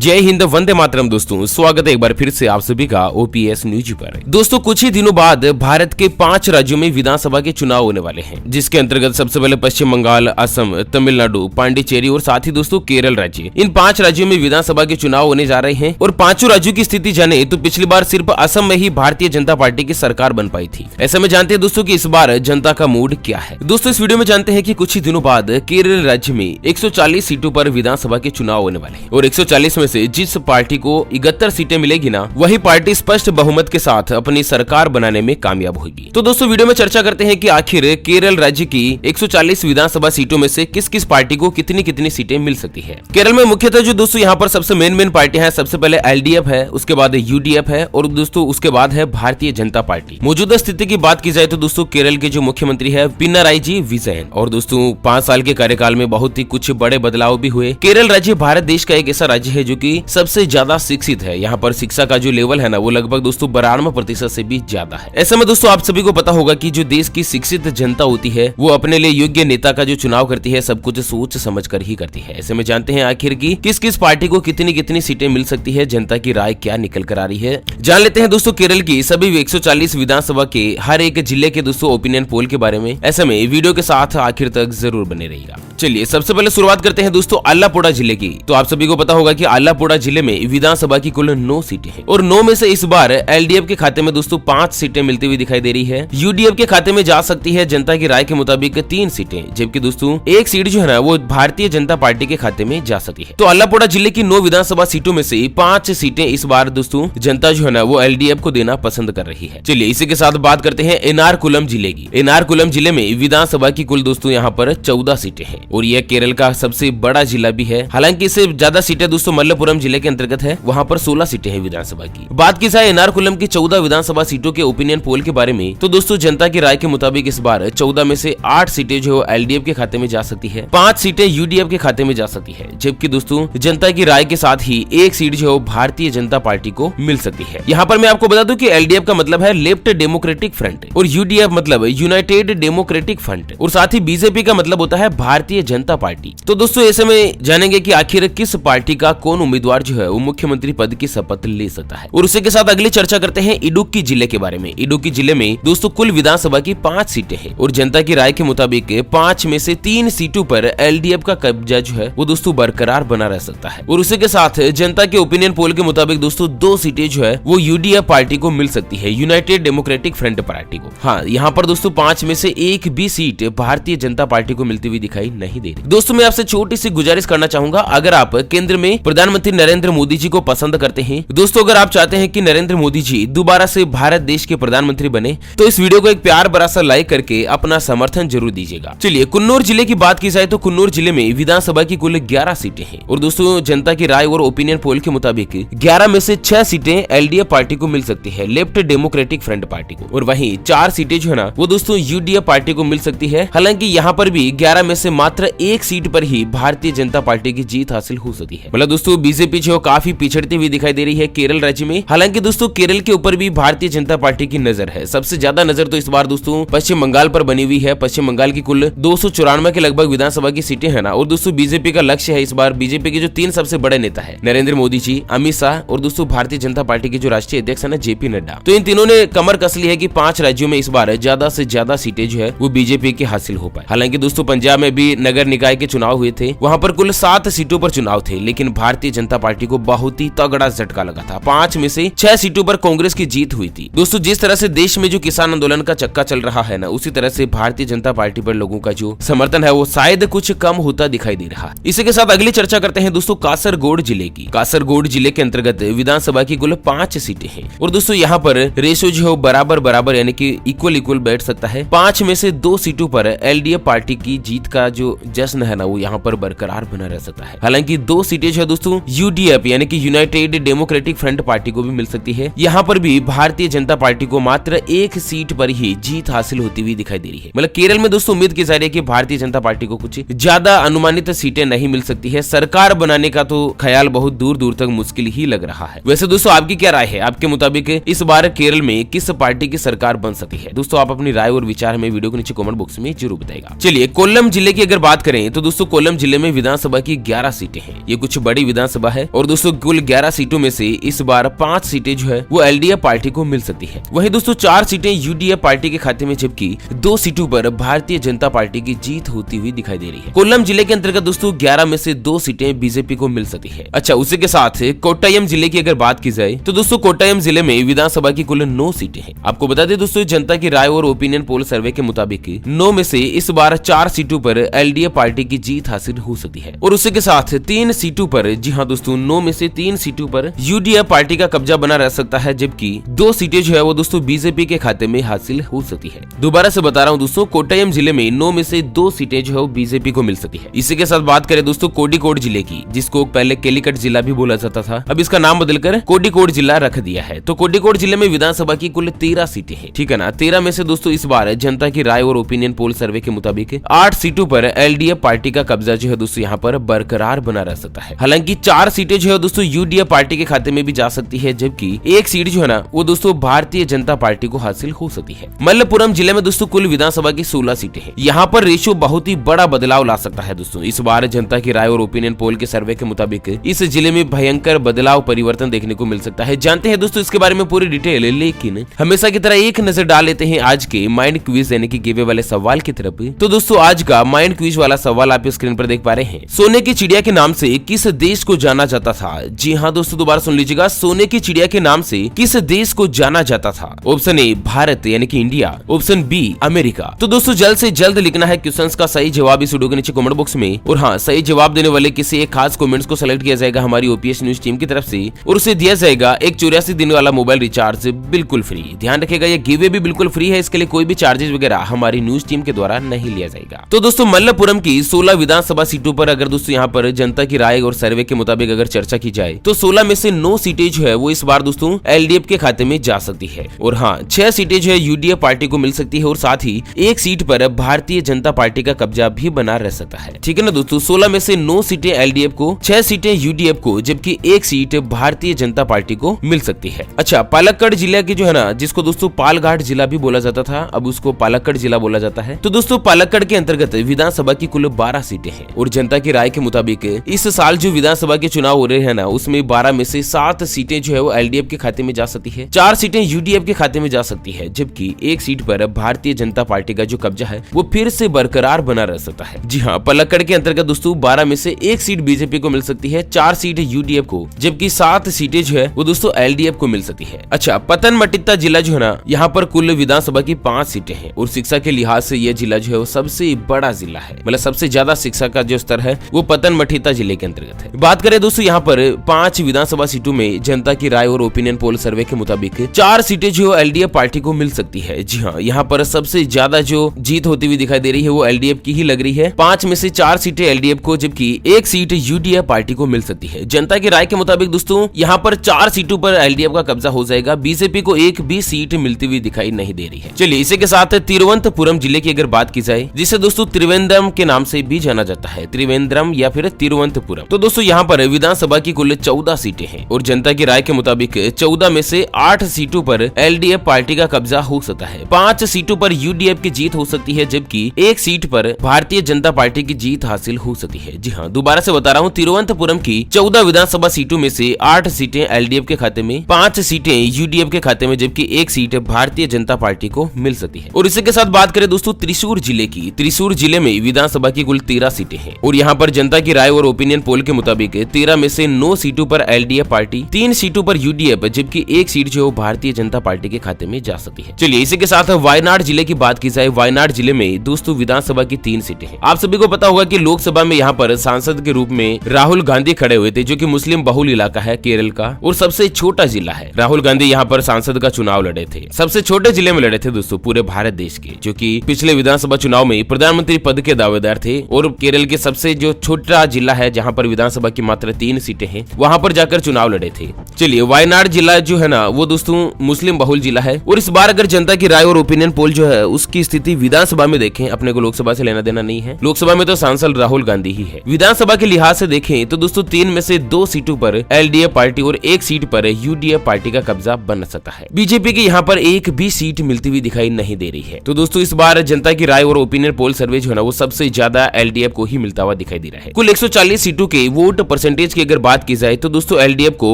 जय हिंद, वंदे मातरम। दोस्तों स्वागत है एक बार फिर से आप सभी का ओपीएस न्यूज पर। दोस्तों कुछ ही दिनों बाद भारत के 5 राज्यों में विधानसभा के चुनाव होने वाले हैं, जिसके अंतर्गत सबसे पहले पश्चिम बंगाल, असम, तमिलनाडु, पांडिचेरी और साथ ही दोस्तों केरल राज्य। इन 5 राज्यों में विधानसभा के चुनाव होने जा रहे हैं और 5 राज्यों की स्थिति जाने तो पिछली बार सिर्फ असम में ही भारतीय जनता पार्टी की सरकार बन पाई थी। ऐसे में जानते हैं दोस्तों कि इस बार जनता का मूड क्या है। दोस्तों इस वीडियो में जानते हैं कि कुछ ही दिनों बाद केरल राज्य में 140 सीटों पर विधानसभा के चुनाव होने वाले हैं और 140 में से जिस पार्टी को 71 सीटें मिलेगी ना, वही पार्टी स्पष्ट बहुमत के साथ अपनी सरकार बनाने में कामयाब होगी। तो दोस्तों वीडियो में चर्चा करते हैं कि आखिर केरल राज्य की 140 विधानसभा सीटों में से किस किस पार्टी को कितनी कितनी सीटें मिल सकती है। केरल में मुख्यतः जो दोस्तों यहाँ पर सबसे मेन पार्टियां हैं, सबसे पहले एलडीएफ है, उसके बाद यूडीएफ है और दोस्तों उसके बाद है भारतीय जनता पार्टी। मौजूदा स्थिति की बात की जाए तो दोस्तों केरल के जो मुख्यमंत्री है पिनाराई जी विजयन, और दोस्तों 5 साल के कार्यकाल में बहुत ही कुछ बड़े बदलाव भी हुए। केरल राज्य भारत देश का एक ऐसा राज्य है जो कि सबसे ज्यादा शिक्षित है। यहाँ पर शिक्षा का जो लेवल है ना, वो लगभग दोस्तों 92% से भी ज्यादा है। ऐसे में दोस्तों आप सभी को पता होगा कि जो देश की शिक्षित जनता होती है वो अपने लिए योग्य नेता का जो चुनाव करती है सब कुछ सोच समझ कर ही करती है। ऐसे में जानते हैं आखिर की किस किस पार्टी को कितनी कितनी सीटें मिल सकती है, जनता की राय क्या निकल कर आ रही है। जान लेते हैं दोस्तों केरल की सभी 140 विधानसभा के हर एक जिले के दोस्तों ओपिनियन पोल के बारे में। ऐसे में वीडियो के साथ आखिर तक जरूर बने रहिएगा। चलिए सबसे पहले शुरुआत करते हैं दोस्तों अल्लापुड़ा जिले की। तो आप सभी को पता होगा कि अल्लापुड़ा जिले में विधानसभा की कुल 9 सीटें हैं और 9 में से इस बार एलडीएफ के खाते में दोस्तों 5 सीटें मिलती हुई दिखाई दे रही है। यूडीएफ के खाते में जा सकती है जनता की राय के मुताबिक 3 सीटें, जबकि दोस्तों 1 सीट जो है ना वो भारतीय जनता पार्टी के खाते में जा सकती है। तो अल्लापुड़ा जिले की 9 विधानसभा सीटों में से 5 सीटें इस बार दोस्तों जनता जो है ना वो एलडीएफ को देना पसंद कर रही है। चलिए इसी के साथ बात करते हैं एर्नाकुलम जिले की। एर्नाकुलम जिले में विधानसभा की कुल दोस्तों यहाँ पर 14 सीटें हैं और यह केरल का सबसे बड़ा जिला भी है। हालांकि इससे ज्यादा सीटें दोस्तों मल्लपुरम जिले के अंतर्गत है, वहाँ पर 16 सीटें हैं विधानसभा की। बात की जाए एर्नाकुलम की 14 विधानसभा सीटों के ओपिनियन पोल के बारे में तो दोस्तों जनता की राय के मुताबिक इस बार 14 में से 8 सीटें जो एलडीएफ के खाते में जा सकती है, 5 सीटें यूडीएफ के खाते में जा सकती है, जबकि दोस्तों जनता की राय के साथ ही 1 सीट जो भारतीय जनता पार्टी को मिल सकती है। यहाँ पर मैं आपको बता दूं कि एलडीएफ का मतलब है लेफ्ट डेमोक्रेटिक फ्रंट और यूडीएफ मतलब यूनाइटेड डेमोक्रेटिक फ्रंट और साथ ही बीजेपी का मतलब होता है भारतीय जनता पार्टी। तो दोस्तों ऐसे में जानेंगे कि आखिर किस पार्टी का कौन उम्मीदवार जो है वो मुख्यमंत्री पद की शपथ ले सकता है। और उसी के साथ अगली चर्चा करते हैं इडुक्की जिले के बारे में। इडुक्की जिले में दोस्तों कुल विधानसभा की 5 सीटें हैं और जनता की राय के मुताबिक 5 में से 3 सीटों पर एलडीएफ का कब्जा जो है वो दोस्तों बरकरार बना रह सकता है। और उसी के साथ जनता के ओपिनियन पोल के मुताबिक दोस्तों 2 सीटें जो है वो यूडीएफ पार्टी को मिल सकती है, यूनाइटेड डेमोक्रेटिक फ्रंट पार्टी को। हाँ, यहाँ पर दोस्तों 5 में से 1 भी सीट भारतीय जनता पार्टी को मिलती हुई दिखाई नहीं दे रही। दोस्तों मैं आपसे छोटी सी गुजारिश करना चाहूंगा, अगर आप केंद्र में प्रधानमंत्री नरेंद्र मोदी जी को पसंद करते हैं, दोस्तों अगर आप चाहते हैं कि नरेंद्र मोदी जी दोबारा से भारत देश के प्रधानमंत्री बने, तो इस वीडियो को एक प्यार भरा सा लाइक करके अपना समर्थन जरूर दीजिएगा। चलिए कुन्नूर जिले की बात की जाए तो कुन्नूर जिले में विधानसभा की कुल 11 सीटें हैं और दोस्तों जनता की राय और ओपिनियन पोल के मुताबिक 11 में से 6 सीटें एलडीएफ पार्टी को मिल सकती है, लेफ्ट डेमोक्रेटिक फ्रंट पार्टी को, और वहीं 4 सीटें जो है ना वो दोस्तों यूडीएफ पार्टी को मिल सकती है। हालांकि यहाँ पर भी 11 में से मात्र 1 सीट पर ही भारतीय जनता पार्टी की जीत हासिल हो सकती है। मतलब दोस्तों बीजेपी जो काफी पिछड़ती हुई दिखाई दे रही है केरल राज्य में। हालांकि दोस्तों केरल के ऊपर भी भारतीय जनता पार्टी की नजर है। सबसे ज्यादा नजर तो इस बार दोस्तों पश्चिम बंगाल पर बनी हुई है। पश्चिम बंगाल की कुल 294 के लगभग विधानसभा की सीटें है ना, और दोस्तों बीजेपी का लक्ष्य है इस बार बीजेपी के जो 3 सबसे बड़े नेता है नरेंद्र मोदी जी, अमित शाह और दोस्तों भारतीय जनता पार्टी के जो राष्ट्रीय अध्यक्ष है ना जेपी नड्डा, तो इन तीनों ने कमर कस ली है कि 5 राज्यों में इस बार ज्यादा से ज्यादा सीटें जो है वो बीजेपी की हासिल हो पाए। हालांकि दोस्तों पंजाब में भी नगर निकाय के चुनाव हुए थे, वहां पर कुल 7 सीटों पर चुनाव थे, लेकिन भारतीय जनता पार्टी को बहुत ही तगड़ा झटका लगा था। 5 में से 6 सीटों पर कांग्रेस की जीत हुई थी। दोस्तों जिस तरह से देश में जो किसान आंदोलन का चक्का चल रहा है ना, उसी तरह से भारतीय जनता पार्टी पर लोगों का जो समर्थन है वो शायद कुछ कम होता दिखाई दे रहा। इसी के साथ अगली चर्चा करते हैं दोस्तों कासरगोड जिले की। कासरगोड जिले के अंतर्गत विधानसभा की कुल 5 सीटें हैं और दोस्तों यहाँ पर रेशो जो है बराबर यानी कि इक्वल बैठ सकता है। 5 में से 2 सीटों पर एलडीएफ पार्टी की जीत का जो जश्न है ना वो यहाँ पर बरकरार बना रह सकता है। हालांकि 2 सीटें जो है दोस्तों यूडीएफ यानी कि यूनाइटेड डेमोक्रेटिक फ्रंट पार्टी को भी मिल सकती है। यहाँ पर भी भारतीय जनता पार्टी को मात्र 1 सीट पर ही जीत हासिल होती हुई दिखाई दे रही है। मतलब केरल में दोस्तों उम्मीद की जा रही है कि भारतीय जनता पार्टी को कुछ ज्यादा अनुमानित सीटें नहीं मिल सकती है। सरकार बनाने का तो ख्याल बहुत दूर दूर तक मुश्किल ही लग रहा है। वैसे दोस्तों आपकी क्या राय है? आपके मुताबिक इस बार केरल में किस पार्टी की सरकार बन सकती है? दोस्तों आप अपनी राय और विचार हमें वीडियो के नीचे कमेंट बॉक्स में जरूर बताएगा। चलिए कोल्लम जिले की अगर बात करें तो दोस्तों कोल्लम जिले में विधानसभा की 11 सीटें हैं। ये कुछ बड़ी विधानसभा विधानसभा है और दोस्तों कुल 11 सीटों में से इस बार 5 सीटें जो है वो एलडीएफ पार्टी को मिल सकती है। वहीं दोस्तों 4 सीटें यूडीएफ पार्टी के खाते में, जबकि 2 सीटों पर भारतीय जनता पार्टी की जीत होती हुई दिखाई दे रही है। कोल्लम जिले के अंतर्गत दोस्तों 11 में से 2 सीटें बीजेपी को मिल सकती है। अच्छा, उसी के साथ कोट्टायम जिले की अगर बात की जाए तो दोस्तों कोट्टायम जिले में विधानसभा की कुल 9 सीटें हैं। आपको बता दें दोस्तों, जनता की राय और ओपिनियन पोल सर्वे के मुताबिक 9 में से इस बार 4 सीटों पर एलडीएफ पार्टी की जीत हासिल हो सकती है और उसी के साथ 3 सीटों पर, जी हाँ दोस्तों, 9 में से 3 सीटों पर यूडीएफ पार्टी का कब्जा बना रह सकता है, जबकि 2 सीटें जो है वो दोस्तों बीजेपी के खाते में हासिल हो सकती है। दोबारा से बता रहा हूँ दोस्तों, कोट्टायम जिले में 9 में से 2 सीटें जो है वो बीजेपी को मिल सकती है। इसी के साथ बात करें दोस्तों कोडिकोड जिले की, जिसको पहले केलिकट जिला भी बोला जाता था, अब इसका नाम बदलकर कोडिकोड जिला रख दिया है। तो कोडिकोड जिले में विधानसभा की कुल 13 सीटें हैं, ठीक है ना। 13 में से दोस्तों इस बार जनता की राय और ओपिनियन पोल सर्वे के मुताबिक 8 सीटों पर एलडीएफ पार्टी का कब्जा जो है दोस्तों यहाँ पर बरकरार बना रह सकता है। हालांकि 4 सीटें जो है दोस्तों यूडीएफ पार्टी के खाते में भी जा सकती है, जबकि 1 सीट जो है ना वो दोस्तों भारतीय जनता पार्टी को हासिल हो सकती है। मल्लपुरम जिले में दोस्तों कुल विधानसभा की 16 सीटें हैं। यहाँ पर रेशियो बहुत ही बड़ा बदलाव ला सकता है दोस्तों। इस बार जनता की राय और ओपिनियन पोल के सर्वे के मुताबिक इस जिले में भयंकर बदलाव परिवर्तन देखने को मिल सकता है। जानते हैं दोस्तों इसके बारे में पूरी डिटेल, लेकिन हमेशा की तरह एक नजर डाल लेते हैं आज के माइंड क्विज यानी कि गिवे वाले सवाल की तरफ। तो दोस्तों आज का माइंड क्विज वाला सवाल आप स्क्रीन पर देख पा रहे हैं। सोने की चिड़िया के नाम से किस देश को जाना जाता था? जी हाँ दोस्तों, दोबारा सुन लीजिएगा, सोने की चिड़िया के नाम से किस देश को जाना जाता था? ऑप्शन ए भारत यानी कि इंडिया, ऑप्शन बी अमेरिका। तो दोस्तों जल्द से जल्द लिखना है क्वेश्चंस का सही जवाब इस वीडियो के नीचे कमेंट बॉक्स में, और हाँ, सही जवाब देने वाले किसी एक खास कमेंट्स को सेलेक्ट किया जाएगा हमारी ओपीएस न्यूज टीम की तरफ से और उसे दिया जाएगा एक 84 दिन वाला मोबाइल रिचार्ज बिल्कुल फ्री। ध्यान रखेगा ये गिवे भी बिल्कुल फ्री है, इसके लिए कोई भी चार्जेस वगैरह हमारी न्यूज टीम के द्वारा नहीं लिया जाएगा। तो दोस्तों मल्लपुरम की 16 विधानसभा सीटों पर अगर दोस्तों यहाँ पर जनता की राय और सर्वे के मुताबिक अगर चर्चा की जाए तो 16 में से 9 सीटें जो है वो इस बार दोस्तों एलडीएफ के खाते में जा सकती है और हाँ 6 सीटें जो है यूडीएफ पार्टी को मिल सकती है और साथ ही 1 सीट पर भारतीय जनता पार्टी का कब्जा भी बना रह सकता है। ठीक है ना दोस्तों, 16 में से 9 सीटें एलडीएफ को, 6 सीटें यूडीएफ को, जबकि 1 सीट भारतीय जनता पार्टी को मिल सकती है। अच्छा, पालक्कड़ जिला की जो है ना, जिसको दोस्तों पालघाट जिला भी बोला जाता था, अब उसको पालक्कड़ जिला बोला जाता है। तो दोस्तों पालक्कड़ के अंतर्गत विधानसभा की कुल 12 सीटें हैं और जनता की राय के मुताबिक इस साल जो विधानसभा के चुनाव हो रहे हैं ना, उसमें 12 में से 7 सीटें जो है वो एलडीएफ के खाते में जा सकती है, 4 सीटें यूडीएफ के खाते में जा सकती है, जबकि 1 सीट पर भारतीय जनता पार्टी का जो कब्जा है वो फिर से बरकरार बना रह सकता है। जी हाँ, पलक्कड़ के अंतर्गत दोस्तों 12 में से 1 सीट बीजेपी को मिल सकती है, 4 सीट यूडीएफ को, जबकि 7 सीटें जो है वो दोस्तों एलडीएफ को मिल सकती है। अच्छा, पतनमतिट्टा जिला जो है ना, यहाँ पर कुल विधानसभा की 5 सीटें हैं और शिक्षा के लिहाज से यह जिला जो है वो सबसे बड़ा जिला है, मतलब सबसे ज्यादा शिक्षा का जो स्तर है वो पतनमतिट्टा जिले के अंतर्गत है। बात करें दोस्तों यहाँ पर 5 विधानसभा सीटों में जनता की राय और ओपिनियन पोल सर्वे के मुताबिक 4 सीटें जो एलडीएफ पार्टी को मिल सकती है। जी हाँ, यहाँ पर सबसे ज्यादा जो जीत होती हुई दिखाई दे रही है वो एलडीएफ की ही लग रही है। 5 में से 4 सीटें एलडीएफ को, जबकि 1 सीट यूडीएफ पार्टी को मिल सकती है। जनता की राय के मुताबिक दोस्तों यहाँ पर 4 सीटों पर एलडीएफ का कब्जा हो जाएगा, बीजेपी को एक भी सीट मिलती हुई दिखाई नहीं दे रही है। चलिए इसी के साथ तिरुवनंतपुरम जिले की अगर बात की जाए, जिसे दोस्तों त्रिवेंद्रम के नाम से भी जाना जाता है, त्रिवेंद्रम या फिर तिरुवनंतपुरम। तो दोस्तों यहाँ पर विधानसभा की कुल 14 सीटें हैं और जनता की राय के मुताबिक 14 में से 8 सीटों पर एलडीएफ पार्टी का कब्जा हो सकता है, 5 सीटों पर यूडीएफ की जीत हो सकती है, जबकि 1 सीट पर भारतीय जनता पार्टी की जीत हासिल हो सकती है। जी हाँ, दोबारा से बता रहा हूँ, तिरुवनंतपुरम की 14 विधानसभा सीटों में से 8 सीटें एलडीएफ के खाते में, 5 सीटें यूडीएफ के खाते में, जबकि 1 सीट भारतीय जनता पार्टी को मिल सकती है। और इसी के साथ बात करें दोस्तों त्रिशूर जिले की, त्रिशूर जिले में विधानसभा की कुल 13 सीटें हैं और यहाँ पर जनता की राय और ओपिनियन पोल के मुताबिक 13 में से 9 सीटों पर एलडीएफ पार्टी, 3 सीटों पर यूडीएफ, जबकि 1 सीट जो भारतीय जनता पार्टी के खाते में जा सकती है। चलिए इसी के साथ वायनाड जिले की बात की जाए, वायनाड जिले में दोस्तों विधानसभा की 3 सीटें हैं। आप सभी को पता होगा कि लोकसभा में यहाँ पर सांसद के रूप में राहुल गांधी खड़े हुए थे, जो कि मुस्लिम बहुल इलाका है केरल का और सबसे छोटा जिला है। राहुल गांधी यहाँ पर सांसद का चुनाव लड़े थे, सबसे छोटे जिले में लड़े थे दोस्तों पूरे भारत देश के, जो कि पिछले विधानसभा चुनाव में प्रधानमंत्री पद के दावेदार थे और केरल के सबसे जो छोटा जिला है जहाँ पर विधानसभा की मात्र 3 सीटें हैं, वहाँ पर जाकर चुनाव लड़े थे। चलिए वायनाड जिला जो है ना वो दोस्तों मुस्लिम बहुल जिला है और इस बार अगर जनता की राय और ओपिनियन पोल जो है उसकी स्थिति विधानसभा में देखें, अपने को लोकसभा से लेना देना नहीं है, लोकसभा में तो सांसद राहुल गांधी ही है। विधानसभा के लिहाज से देखें तो दोस्तों 3 में से 2 सीटों पर एलडीएफ पार्टी और 1 सीट पर यूडीएफ पार्टी का कब्जा बन सकता है। बीजेपी की यहाँ पर एक भी सीट मिलती हुई दिखाई नहीं दे रही है। तो दोस्तों इस बार जनता की राय और ओपिनियन पोल सर्वे जो है ना वो सबसे ज्यादा एलडीएफ को ही मिलता हुआ दिखाई दे रहा है। कुल 140 सीटों के वोट परसेंटेज की अगर बात की जाए तो दोस्तों एलडीएफ को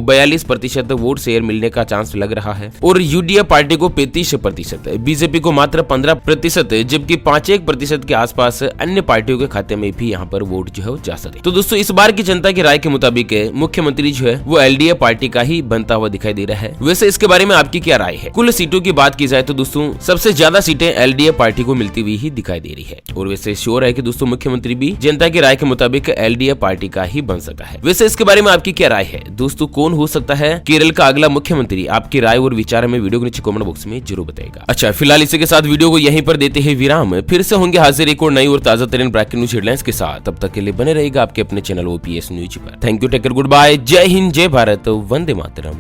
42% वोट शेयर मिलने का चांस लग रहा है और यूडीएफ पार्टी को 35%, बीजेपी को मात्र 15%, जबकि 5% के आसपास अन्य पार्टियों के खाते में भी यहाँ पर वोट जो है जा सके। तो दोस्तों इस बार की जनता की राय के मुताबिक मुख्यमंत्री जो है वो एलडीएफ पार्टी का ही बनता हुआ दिखाई दे रहा है। वैसे इसके बारे में आपकी क्या राय है? कुल सीटों की बात की जाए तो दोस्तों सबसे ज्यादा सीटें एलडीएफ पार्टी को मिलती हुई ही दिखाई दे रही है और वैसे श्योर है कि दोस्तों मुख्यमंत्री भी जनता की राय के मुताबिक एलडीएफ पार्टी का ही बन सका है। वैसे इसके बारे में आपकी क्या राय है दोस्तों? कौन हो सकता है केरल का अगला मुख्यमंत्री? आपकी राय और विचार हमें वीडियो के नीचे कमेंट बॉक्स में जरूर बताएगा। अच्छा, फिलहाल इसी के साथ वीडियो को यहीं पर देते हैं विराम। फिर से होंगे हाजिर एक और नई और ताजा तरीन ब्रेकिंग न्यूज हेडलाइंस के साथ। तब तक के लिए बने रहेगा आपके अपने चैनल ओपीएस न्यूज पर। Thank you, take care, good bye, जय हिंद, जय भारत, वंदे मातरम।